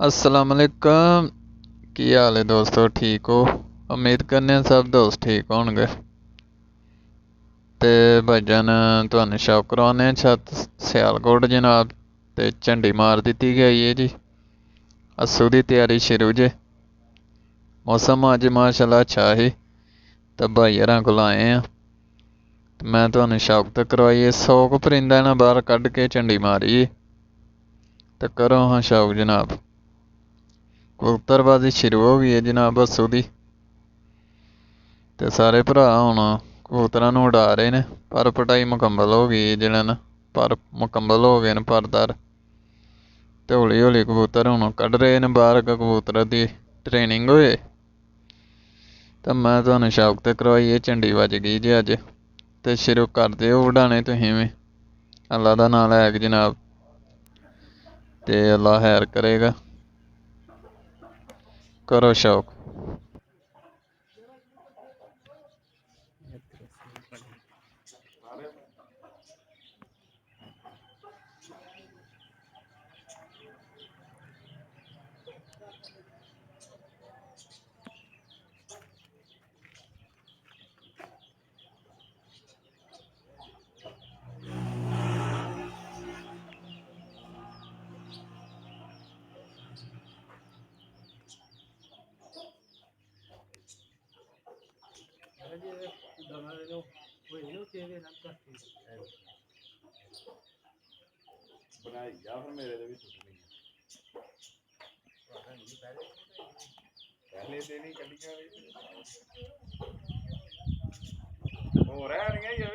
असलामुअलैकुम। की हाल है दोस्तों, ठीक हो? उम्मीद करने सब दोस्त ठीक होणगे। ते भाईजान तुहानू शौक करवाने छत सियालकोट जनाब। ते झंडी मार दी गई है जी। अस्सू की तैयारी शुरू जे। मौसम अज माशाल्लाह अच्छा ही। तो भाई हरां कोल आए हैं। मैं तुहानू शौक तो करवाइए 100 को परिंदा ना बाहर कढ़ के झंडी मारी। तो करो हाँ शौक जनाब। कबूतरबाजी शुरू हो गई है जनाब अस्सू दी। ते सारे भरा हुण कबूतरां नूं उड़ा रहे ने। पर पटाई मुकम्मल हो गई जिहड़े पर मुकम्मल हो गए न परदार। ते हौली हौली कबूतर हुण कढ रहे ने बाहर कबूतरां दी ट्रेनिंग होए। तो मैं तुहानू शौक ते करवाइए झंडी वज गई जी अज। ते शुरू कर दिओ उड़ाने तुसीं भी। अल्लाह दा नाम लै के जनाब। ते अल्लाह खैर करेगा। करो शौक। बनाई जा फिर मेरे भी सुटनी पहले दिन ही कटियां हो रहा है नहीं ये